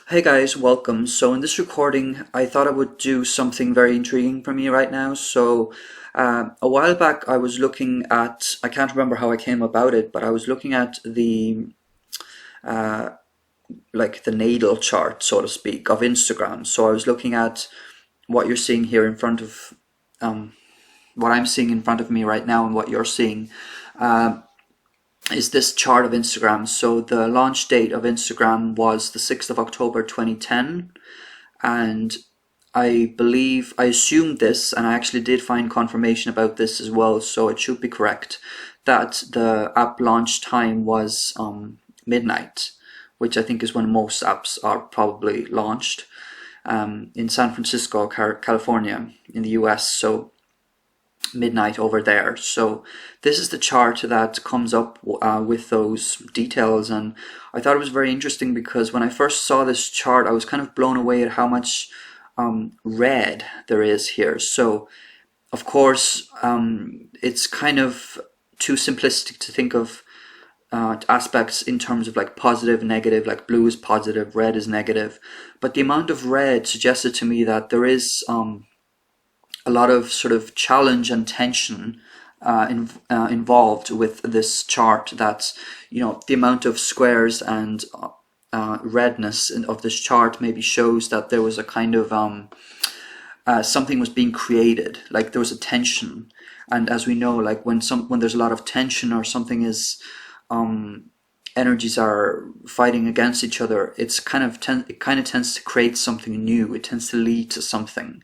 Hey guys, welcome. So in this recording, I thought I would do something very intriguing for me right now. A while back, I was looking at, I can't remember how I came about it, but I was looking at uh, the natal chart, so to speak, of Instagram. So I was looking at what you're seeing here in front of, what I'm seeing in front of me right now and what you're seeing. Uh, is this chart of Instagram. So the launch date of Instagram was the 6th of October 2010, and I assumed this, and I actually did find confirmation about this as well, so it should be correct, that the app launch time was midnight, which I think is when most apps are probably launched, in San Francisco, California, in the US. So midnight over there. So this is the chart that comes up with those details, and I thought it was very interesting because when I first saw this chart, I was kind of blown away at how much red there is here. So of course, it's kind of too simplistic to think of aspects in terms of like positive, negative, like blue is positive, red is negative, but the amount of red suggested to me that there is a lot of sort of challenge and tension involved with this chart. That, you know, the amount of squares and redness of this chart maybe shows that there was a kind of something was being created, like there was a tension. And as we know, like when there's a lot of tension or something is energies are fighting against each other, it kind of tends to create something new. It tends to lead to something.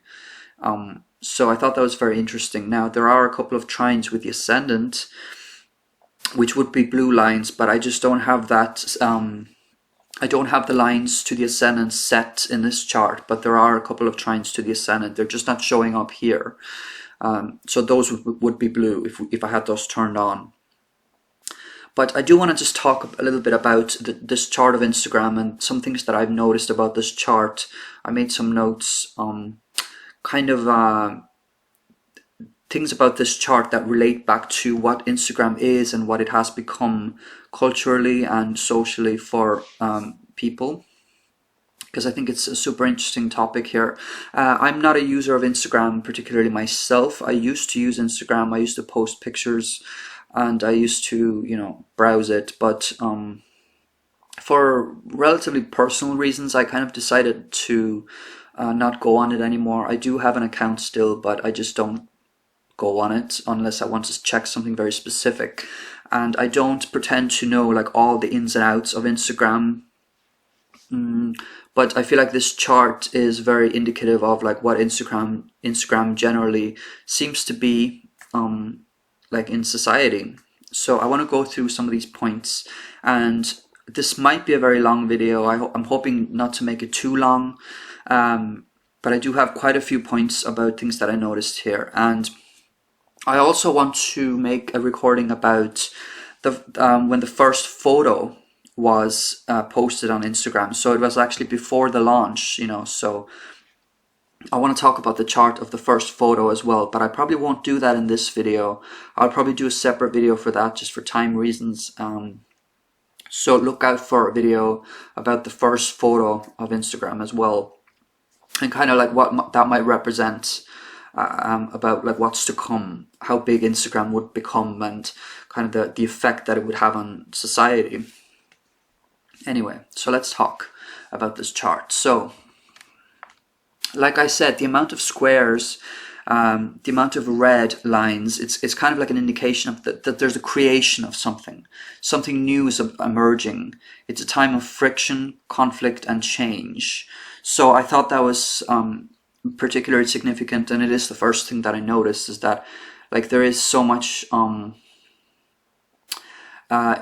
So I thought that was very interesting. Now, there are a couple of trines with the ascendant, which would be blue lines, but I just don't have that. I don't have the lines to the ascendant set in this chart, but there are a couple of trines to the ascendant. They're just not showing up here. So those would be blue if I had those turned on. But I do want to just talk a little bit about this chart of Instagram and some things that I've noticed about this chart. I made some notes. Things about this chart that relate back to what Instagram is and what it has become culturally and socially for people, because I think it's a super interesting topic here. I'm not a user of Instagram particularly myself. I used to use Instagram. I used to post pictures and I used to, you know, browse it, but for relatively personal reasons, I kind of decided to not go on it anymore. I do have an account still, but I just don't go on it unless I want to check something very specific. And I don't pretend to know like all the ins and outs of Instagram. But I feel like this chart is very indicative of like what Instagram generally seems to be like in society. So I want to go through some of these points, and this might be a very long video. I'm hoping not to make it too long. But I do have quite a few points about things that I noticed here, and I also want to make a recording about when the first photo was posted on Instagram. So it was actually before the launch, you know. So I want to talk about the chart of the first photo as well, but I probably won't do that in this video. I'll probably do a separate video for that, just for time reasons. So look out for a video about the first photo of Instagram as well, and kind of like what that might represent about like what's to come, how big Instagram would become, and kind of the effect that it would have on society. Anyway, so let's talk about this chart. So, like I said, the amount of squares, the amount of red lines, it's kind of like an indication of that there's a creation of something. Something new is emerging. It's a time of friction, conflict, and change. So I thought that was particularly significant, and it is the first thing that I noticed, is that like there is so much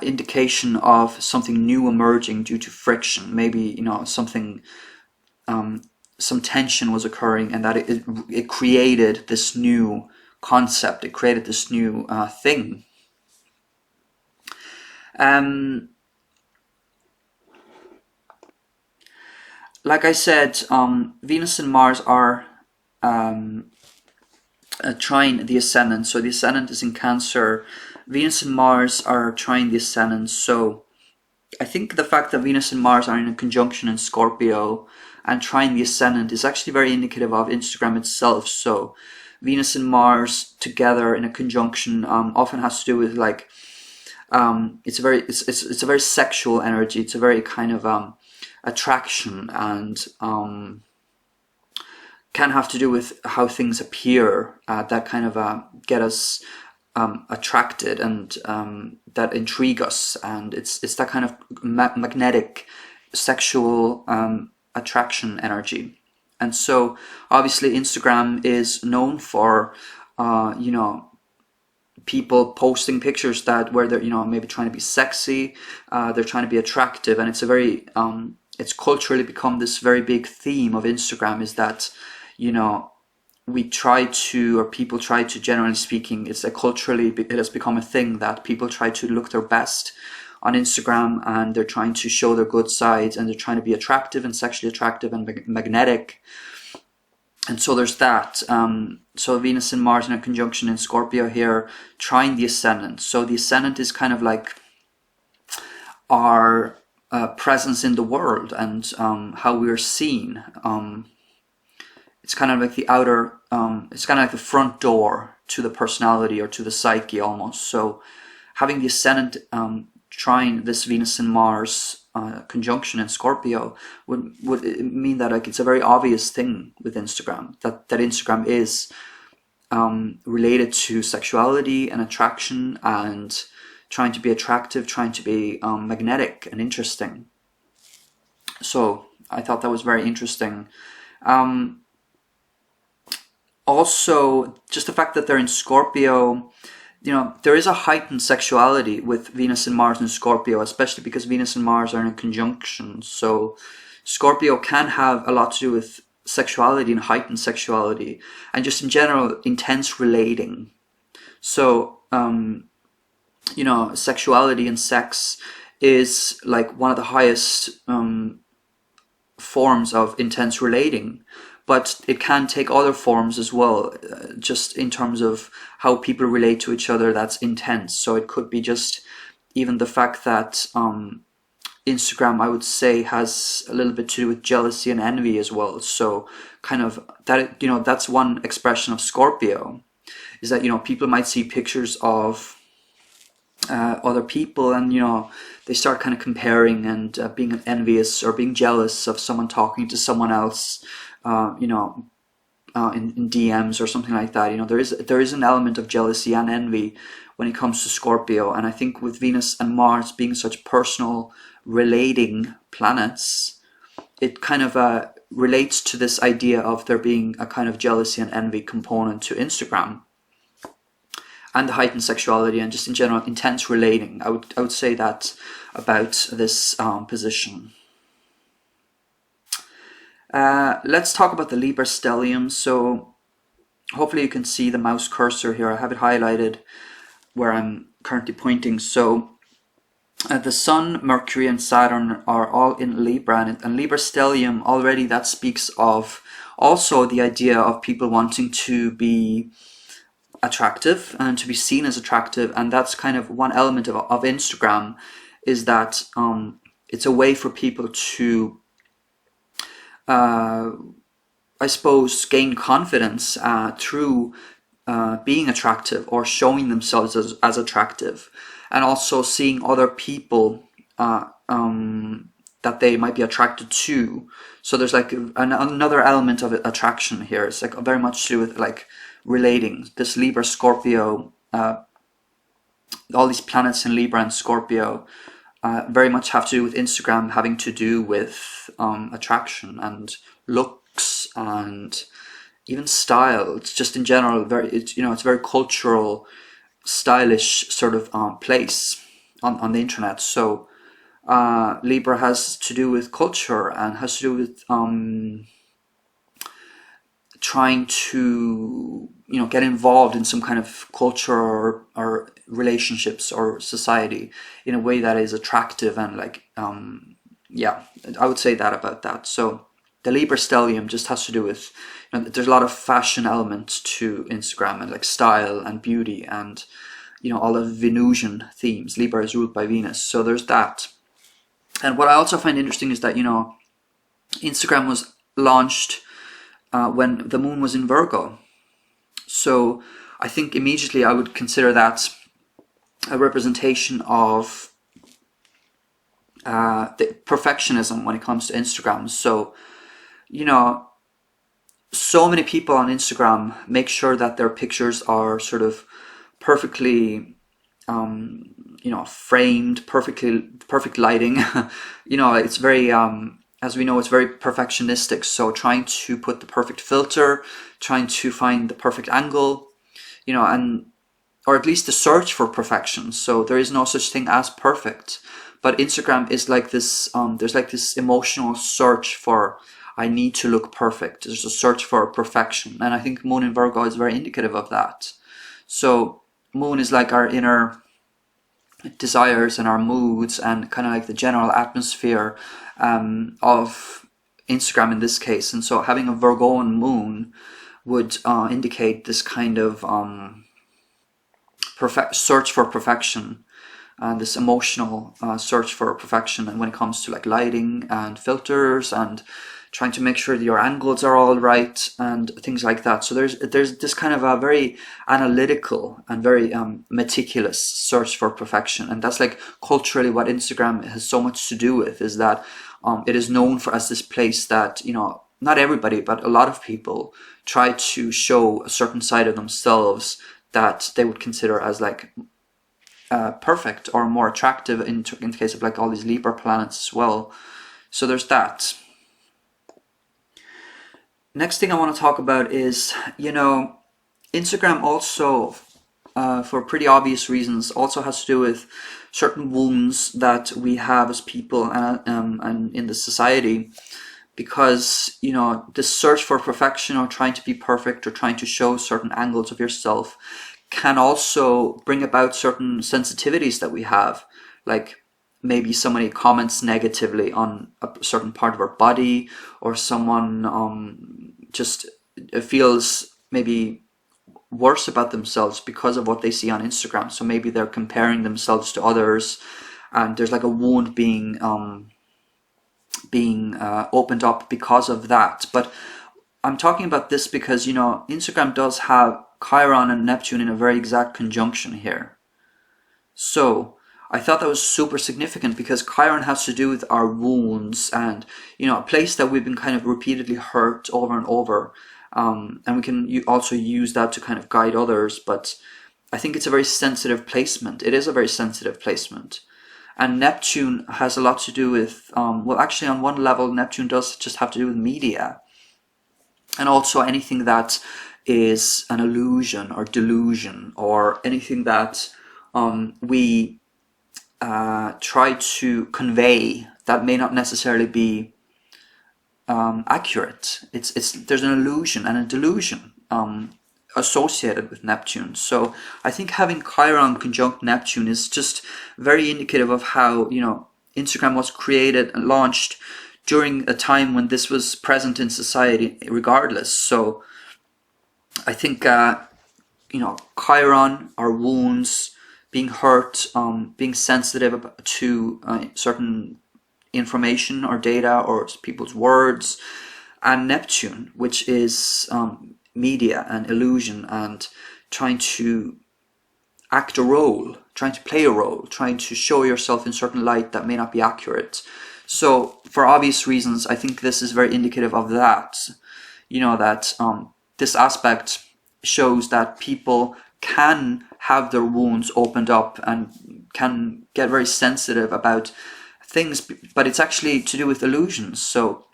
indication of something new emerging due to friction. Maybe, you know, something, some tension was occurring, and that it created this new concept. It created this new thing. Like I said, Venus and Mars are trine the ascendant. So the ascendant is in Cancer. Venus and Mars are trine the ascendant. So I think the fact that Venus and Mars are in a conjunction in Scorpio and trine the ascendant is actually very indicative of Instagram itself. So Venus and Mars together in a conjunction often has to do with like it's a very sexual energy. It's a very kind of attraction, and can have to do with how things appear that kind of get us attracted, and that intrigue us, and it's that kind of magnetic sexual attraction energy. And so obviously Instagram is known for you know, people posting pictures that where they're, you know, maybe trying to be sexy, they're trying to be attractive, and it's a very it's culturally become this very big theme of Instagram, is that, you know, we try to, or people try to, generally speaking, it's a culturally, it has become a thing that people try to look their best on Instagram, and they're trying to show their good sides, and they're trying to be attractive and sexually attractive and magnetic. And so there's that. So Venus and Mars in a conjunction in Scorpio here, trine the ascendant. So the ascendant is kind of like our presence in the world, and how we're seen. It's kind of like the outer, it's kind of like the front door to the personality, or to the psyche almost. So having the ascendant trine this Venus and Mars conjunction in Scorpio would mean that like it's a very obvious thing with Instagram, that Instagram is related to sexuality and attraction, and trying to be attractive, trying to be magnetic and interesting. So I thought that was very interesting. Also, just the fact that they're in Scorpio, you know, there is a heightened sexuality with Venus and Mars in Scorpio, especially because Venus and Mars are in a conjunction. So Scorpio can have a lot to do with sexuality and heightened sexuality, and just in general, intense relating. So, you know, sexuality and sex is like one of the highest forms of intense relating. But it can take other forms as well, just in terms of how people relate to each other, that's intense. So it could be just even the fact that Instagram, I would say, has a little bit to do with jealousy and envy as well. So kind of that, you know, that's one expression of Scorpio, is that, you know, people might see pictures of other people, and, you know, they start kind of comparing and being envious or being jealous of someone talking to someone else. You know, in DMs or something like that. You know, there is an element of jealousy and envy when it comes to Scorpio, and I think with Venus and Mars being such personal, relating planets, it kind of relates to this idea of there being a kind of jealousy and envy component to Instagram, and the heightened sexuality, and just in general intense relating. I would say that about this position. Let's talk about the Libra stellium. So hopefully you can see the mouse cursor here. I have it highlighted where I'm currently pointing. So the Sun, Mercury and Saturn are all in Libra, and Libra stellium already, that speaks of also the idea of people wanting to be attractive and to be seen as attractive. And that's kind of one element of Instagram, is that it's a way for people to I suppose gain confidence through being attractive, or showing themselves as attractive, and also seeing other people that they might be attracted to. So there's like another element of attraction here. It's like very much to do with like relating. This Libra Scorpio, all these planets in Libra and Scorpio very much have to do with Instagram, having to do with attraction and looks and even style. It's just in general it's a very cultural, stylish sort of place on the internet. So Libra has to do with culture, and has to do with trying to, you know, get involved in some kind of culture or relationships or society in a way that is attractive, and like yeah, I would say that about that. So the Libra stellium just has to do with, you know, there's a lot of fashion elements to Instagram, and like style and beauty, and, you know, all of Venusian themes. Libra is ruled by Venus, so there's that. And what I also find interesting is that, you know, Instagram was launched when the moon was in Virgo. So I think immediately I would consider that a representation of the perfectionism when it comes to Instagram. So, you know, so many people on Instagram make sure that their pictures are sort of perfectly, you know, framed, perfect lighting. You know, it's very, as we know, it's very perfectionistic. So trying to put the perfect filter, trying to find the perfect angle, you know, and or at least the search for perfection. So there is no such thing as perfect. But Instagram is like this, there's like this emotional search for, I need to look perfect. There's a search for perfection. And I think Moon in Virgo is very indicative of that. So Moon is like our inner desires and our moods and kind of like the general atmosphere of Instagram in this case. And so having a Virgoan moon would indicate this kind of search for perfection, this emotional search for perfection, and when it comes to like lighting and filters and trying to make sure that your angles are all right and things like that. So there's this kind of a very analytical and very meticulous search for perfection, and that's like culturally what Instagram has so much to do with, is that it is known for as this place that, you know, not everybody but a lot of people try to show a certain side of themselves that they would consider as like perfect or more attractive in the case of like all these Libra planets as well. So there's that. Next thing I want to talk about is, you know, Instagram also, for pretty obvious reasons, also has to do with certain wounds that we have as people and in the society, because, you know, this search for perfection or trying to be perfect or trying to show certain angles of yourself can also bring about certain sensitivities that we have, like maybe somebody comments negatively on a certain part of our body, or someone just feels maybe worse about themselves because of what they see on Instagram. So maybe they're comparing themselves to others, and there's like a wound being opened up because of that. But I'm talking about this because, you know, Instagram does have Chiron and Neptune in a very exact conjunction here. So I thought that was super significant because Chiron has to do with our wounds and, you know, a place that we've been kind of repeatedly hurt over and over. And we can also use that to kind of guide others. But I think it's a very sensitive placement. It is a very sensitive placement. And Neptune has a lot to do with, well, actually on one level, Neptune does just have to do with media. And also anything that is an illusion or delusion, or anything that we try to convey that may not necessarily be accurate. There's an illusion and a delusion associated with Neptune. So I think having Chiron conjunct Neptune is just very indicative of how, you know, Instagram was created and launched during a time when this was present in society regardless. So I think, you know, Chiron, our wounds, being hurt, being sensitive to certain information or data or people's words, and Neptune, which is media and illusion and trying to act a role, trying to play a role, trying to show yourself in certain light that may not be accurate. So for obvious reasons, I think this is very indicative of that, you know, that this aspect shows that people can have their wounds opened up and can get very sensitive about things, but it's actually to do with illusions. So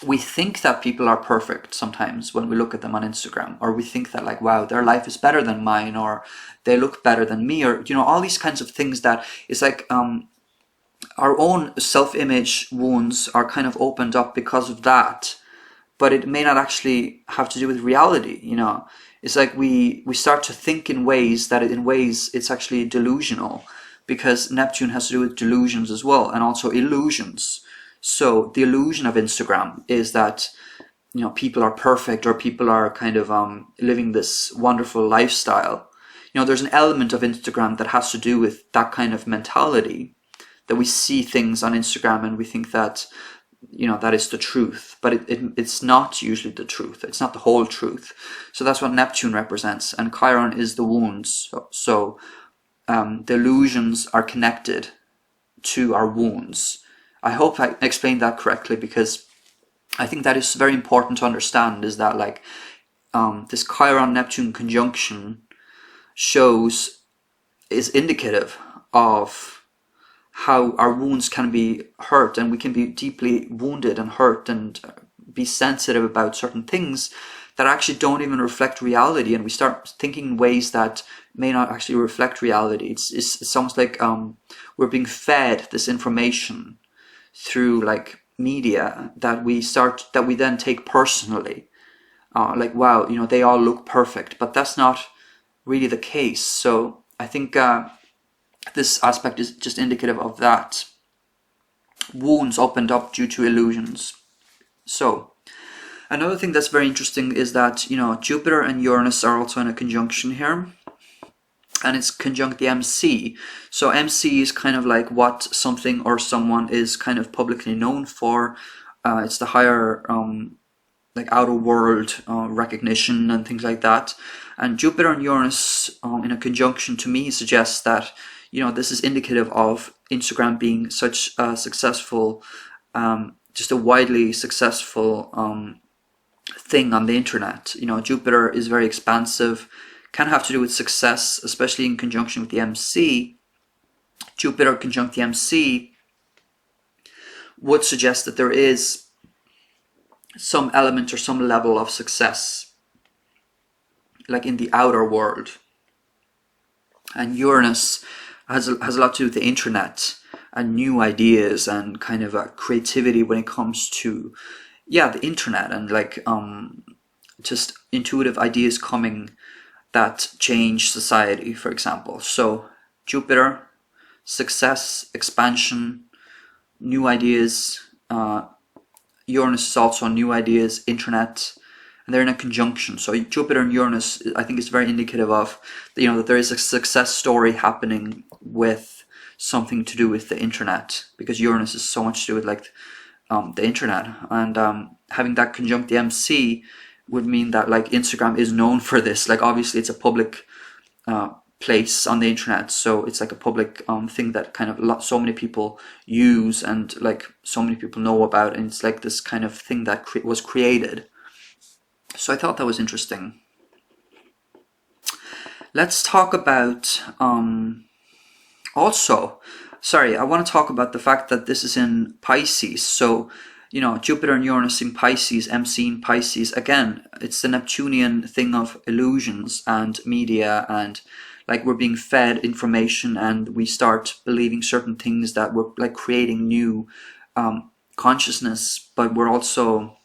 we think that people are perfect sometimes when we look at them on Instagram, or we think that like, wow, their life is better than mine, or they look better than me, or, you know, all these kinds of things that it's like our own self-image wounds are kind of opened up because of that, but it may not actually have to do with reality, you know. It's like we start to think in ways that in ways it's actually delusional, because Neptune has to do with delusions as well, and also illusions. So the illusion of Instagram is that, you know, people are perfect, or people are kind of living this wonderful lifestyle. You know, there's an element of Instagram that has to do with that kind of mentality that we see things on Instagram and we think that, you know, that is the truth, but it's not usually the truth. It's not the whole truth. So that's what Neptune represents, and Chiron is the wounds. So the illusions are connected to our wounds. I hope I explained that correctly, because I think that is very important to understand, is that like this Chiron-Neptune conjunction is indicative of how our wounds can be hurt, and we can be deeply wounded and hurt and be sensitive about certain things that actually don't even reflect reality, and we start thinking in ways that may not actually reflect reality. It's almost like we're being fed this information through like media that we then take personally, like, wow, you know, they all look perfect, but that's not really the case. So I think this aspect is just indicative of that. Wounds opened up due to illusions. So another thing that's very interesting is that, you know, Jupiter and Uranus are also in a conjunction here, and it's conjunct the MC. So MC is kind of like what something or someone is kind of publicly known for. It's the higher like outer world recognition and things like that. And Jupiter and Uranus in a conjunction, to me, suggests that, you know, this is indicative of Instagram being such a successful, just a widely successful thing on the internet. You know, Jupiter is very expansive, can have to do with success, especially in conjunction with the MC. Jupiter conjunct the MC would suggest that there is some element or some level of success, like in the outer world. And Uranus has a lot to do with the internet and new ideas and kind of a creativity when it comes to, yeah, the internet, and like just intuitive ideas coming that change society, for example. So Jupiter, success, expansion, new ideas. Uranus is also new ideas, internet, and they're in a conjunction. So Jupiter and Uranus, I think, is very indicative of, you know, that there is a success story happening with something to do with the internet, because Uranus is so much to do with like the internet, and having that conjunct the MC would mean that like Instagram is known for this. Like obviously it's a public place on the internet, so it's like a public thing that kind of so many people use and like so many people know about, and it's like this kind of thing that was created. So I thought that was interesting. Let's talk about also, sorry, I want to talk about the fact that this is in Pisces. So, you know, Jupiter and Uranus in Pisces, MC in Pisces. Again, it's the Neptunian thing of illusions and media, and like we're being fed information and we start believing certain things that we're like creating new consciousness, but we're also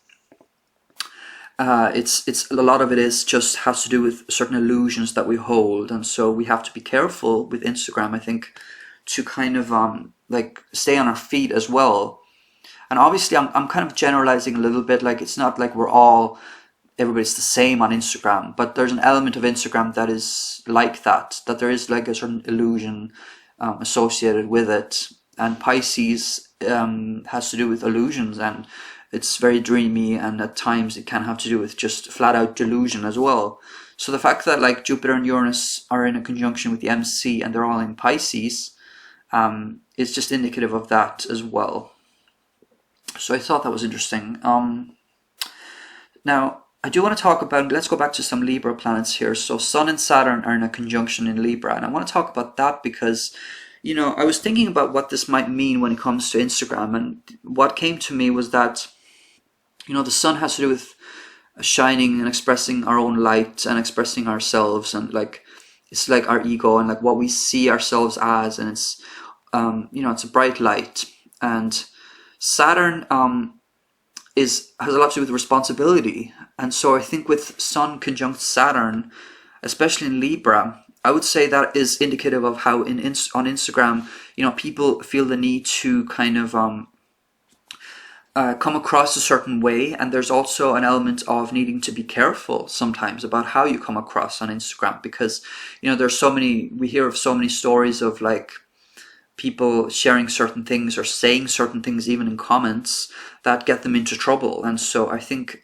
it's a lot of it is just has to do with certain illusions that we hold, and so we have to be careful with Instagram, I think, to kind of like stay on our feet as well. And obviously I'm kind of generalizing a little bit, like it's not like everybody's the same on Instagram, but there's an element of Instagram that is like that there is like a certain illusion associated with it, and Pisces has to do with illusions, and it's very dreamy, and at times it can have to do with just flat out delusion as well. So the fact that like Jupiter and Uranus are in a conjunction with the MC and they're all in Pisces is just indicative of that as well. So I thought that was interesting. Now I do want to talk about, let's go back to some Libra planets here. So Sun and Saturn are in a conjunction in Libra, and I want to talk about that because, you know, I was thinking about what this might mean when it comes to Instagram, and what came to me was that, you know, the sun has to do with shining and expressing our own light and expressing ourselves, and like it's like our ego and like what we see ourselves as, and it's you know, it's a bright light. And Saturn has a lot to do with responsibility, and so I think with Sun conjunct Saturn, especially in Libra, I would say that is indicative of how on Instagram, you know, people feel the need to kind of come across a certain way, and there's also an element of needing to be careful sometimes about how you come across on Instagram, because, you know, we hear of so many stories of like people sharing certain things or saying certain things even in comments that get them into trouble. And so I think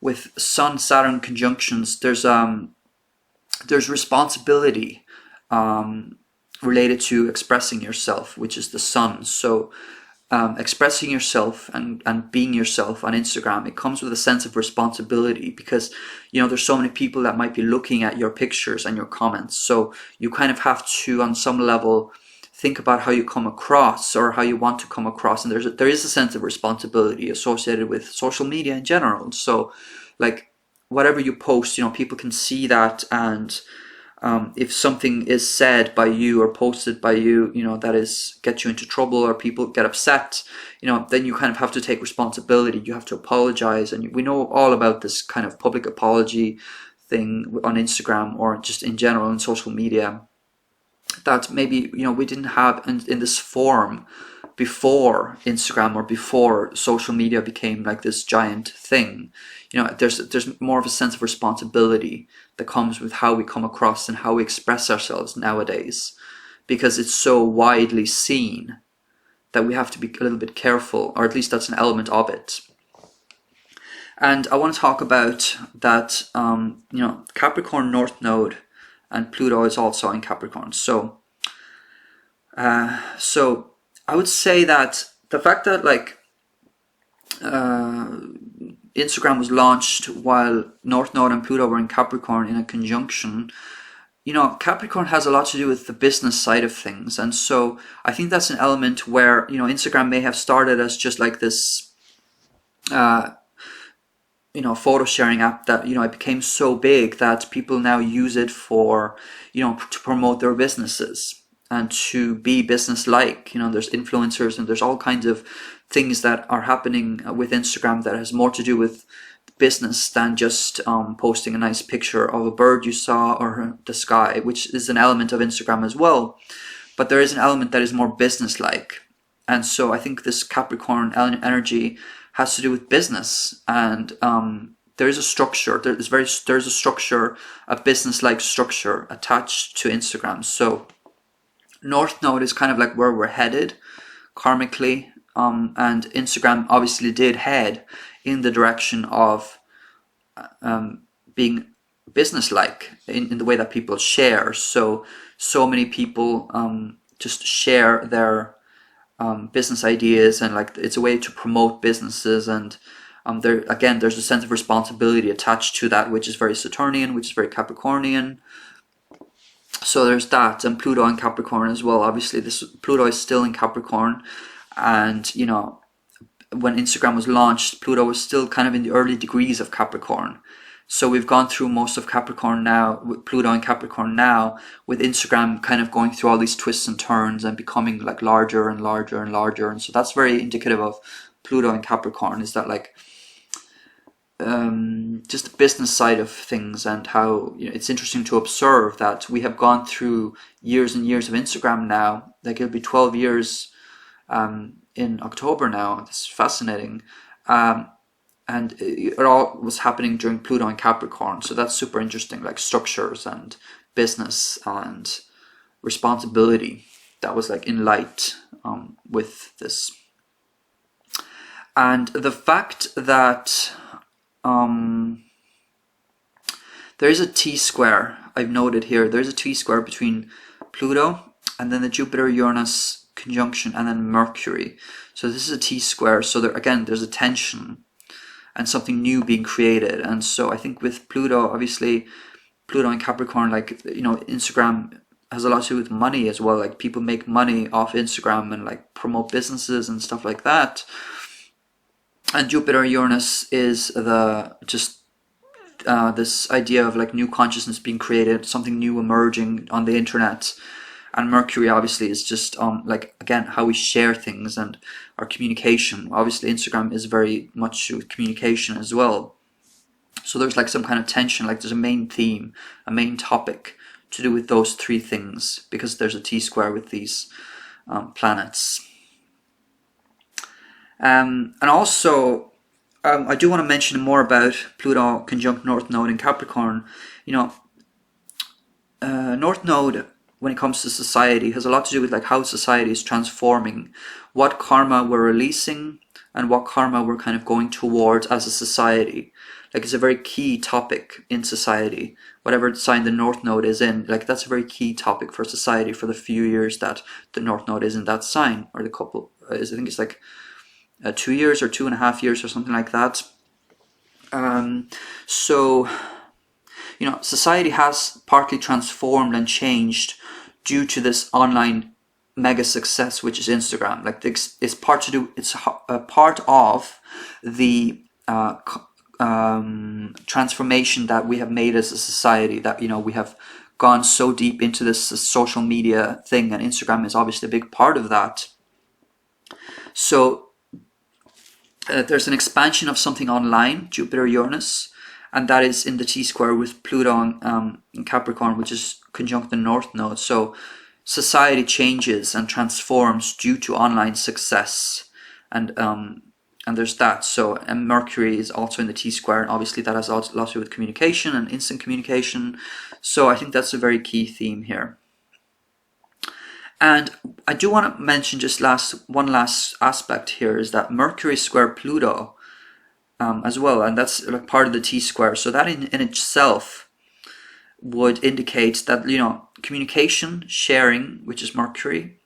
with Sun-Saturn conjunctions, there's responsibility related to expressing yourself, which is the sun. So expressing yourself and being yourself on Instagram, it comes with a sense of responsibility, because there's so many people that might be looking at your pictures and your comments. So you kind of have to, on some level, think about how you come across or how you want to come across. And there is a sense of responsibility associated with social media in general. So like whatever you post, people can see that, and if something is said by you or posted by you, that is get you into trouble or people get upset, then you kind of have to take responsibility. You have to apologize. And we know all about this kind of public apology thing on Instagram or just in general in social media, that maybe, we didn't have in this form before Instagram or before social media became like this giant thing. There's more of a sense of responsibility that comes with how we come across and how we express ourselves nowadays, because it's so widely seen that we have to be a little bit careful, or at least that's an element of it. And I want to talk about that, Capricorn North Node, and Pluto is also in Capricorn. So I would say that the fact that Instagram was launched while North Node and Pluto were in Capricorn in a conjunction, Capricorn has a lot to do with the business side of things. And so I think that's an element where, Instagram may have started as just like this, photo sharing app that, it became so big that people now use it for, to promote their businesses and to be business-like. There's influencers and there's all kinds of things that are happening with Instagram that has more to do with business than just posting a nice picture of a bird you saw or the sky, which is an element of Instagram as well. But there is an element that is more business-like. And so I think this Capricorn energy has to do with business, and there is a structure. There's a structure, a business-like structure attached to Instagram. So North Node is kind of like where we're headed karmically, and Instagram obviously did head in the direction of being business-like in the way that people share. So many people just share their business ideas, and it's a way to promote businesses. And there's a sense of responsibility attached to that, which is very Saturnian, which is very Capricornian. So there's that, and Pluto in Capricorn as well. Obviously, Pluto is still in Capricorn, and when Instagram was launched, Pluto was still kind of in the early degrees of Capricorn. So we've gone through most of Capricorn now, with Pluto in Capricorn now, with Instagram kind of going through all these twists and turns and becoming like larger and larger and larger. And so that's very indicative of Pluto in Capricorn, is that just the business side of things, and how it's interesting to observe that we have gone through years and years of Instagram now. It'll be 12 years in October now. This is fascinating. And it all was happening during Pluto and Capricorn. So that's super interesting, like structures and business and responsibility. That was in light with this. And the fact that there is a T-square, I've noted here, there's a T-square between Pluto and then the Jupiter-Uranus conjunction and then Mercury. So this is a T-square, so there's a tension and something new being created. And so I think with Pluto, obviously, Pluto and Capricorn, Instagram has a lot to do with money as well. People make money off Instagram and promote businesses and stuff like that. And Jupiter-Uranus is this idea of new consciousness being created, something new emerging on the internet. And Mercury obviously is just again, how we share things and our communication. Obviously Instagram is very much with communication as well. So there's some kind of tension, there's a main theme, a main topic to do with those three things, because there's a T-square with these planets. And also, I do want to mention more about Pluto conjunct North Node in Capricorn. North Node when it comes to society has a lot to do with like how society is transforming, what karma we're releasing and what karma we're kind of going towards as a society. Like it's a very key topic in society. Whatever sign the North Node is in, like that's a very key topic for society for the few years that the North Node is in that sign, or the couple is, I think it's like 2 years or 2.5 years or something like that. So, you know, society has partly transformed and changed due to this online mega success, which is Instagram. Like it's part of the transformation that we have made as a society, that, you know, we have gone so deep into this social media thing, and Instagram is obviously a big part of that. So there's an expansion of something online, Jupiter-Uranus, and that is in the T-square with Pluto in Capricorn, which is conjunct the North Node. So society changes and transforms due to online success, and there's that. So, and Mercury is also in the T-square, and obviously that has a lot to do with communication and instant communication. So I think that's a very key theme here. And I do want to mention just one last aspect here, is that Mercury square Pluto as well, and that's like part of the T-square. So that in itself would indicate that, you know, communication, sharing, which is Mercury,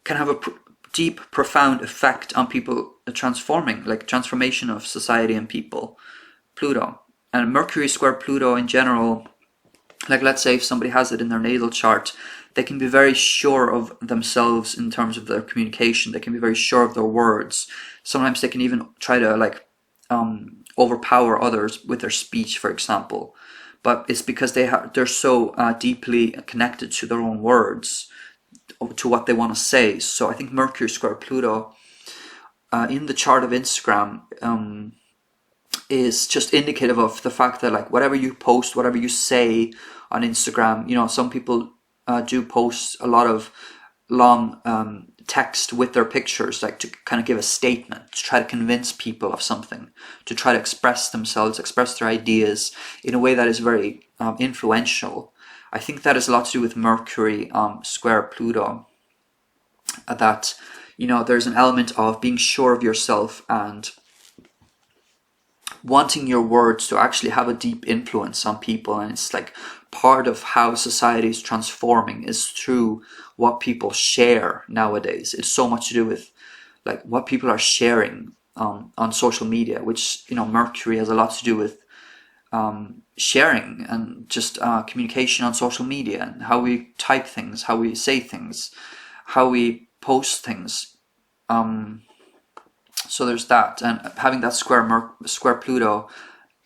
can have a deep, profound effect on people, transformation of society and people, Pluto. And Mercury square Pluto in general, like let's say if somebody has it in their natal chart, they can be very sure of themselves in terms of their communication. They can be very sure of their words. Sometimes they can even try to overpower others with their speech, for example. But it's because they're so deeply connected to their own words, to what they want to say. So I think Mercury square Pluto in the chart of Instagram is just indicative of the fact that, like, whatever you post, whatever you say on Instagram, you know, some people do post a lot of long text with their pictures, like to kind of give a statement, to try to convince people of something, to try to express themselves, express their ideas in a way that is very influential. I think that has a lot to do with Mercury square Pluto, that, you know, there's an element of being sure of yourself and wanting your words to actually have a deep influence on people. And it's like part of how society is transforming is through what people share nowadays. It's so much to do with like what people are sharing on social media, which, you know, Mercury has a lot to do with sharing and just communication on social media, and how we type things, how we say things, how we post things. So there's that, and having that square Pluto,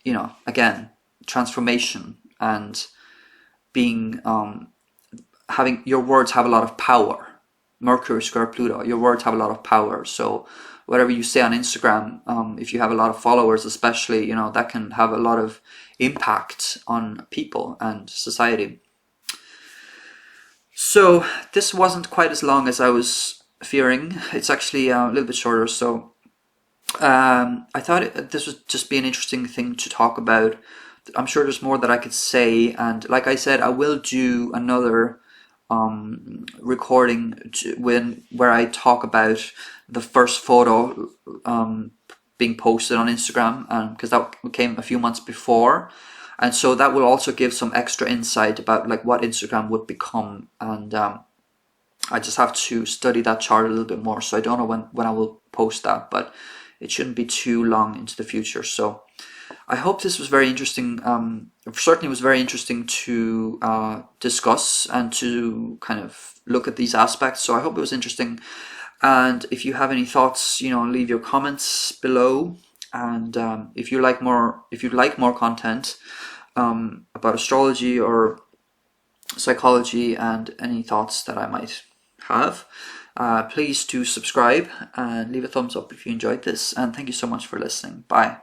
you know, again, transformation and being having your words have a lot of power. Mercury square Pluto, your words have a lot of power. So whatever you say on Instagram, if you have a lot of followers especially, you know, that can have a lot of impact on people and society. So this wasn't quite as long as I was fearing. It's actually a little bit shorter. So I thought this would just be an interesting thing to talk about. I'm sure there's more that I could say, and like I said, I will do another recording where I talk about the first photo being posted on Instagram, because that came a few months before, and so that will also give some extra insight about like what Instagram would become. And I just have to study that chart a little bit more, so I don't know when I will post that, but it shouldn't be too long into the future. So I hope this was very interesting. It certainly was very interesting to discuss and to kind of look at these aspects. So I hope it was interesting. And if you have any thoughts, you know, leave your comments below. And if you'd like more content about astrology or psychology and any thoughts that I might have, please do subscribe and leave a thumbs up if you enjoyed this. And thank you so much for listening. Bye.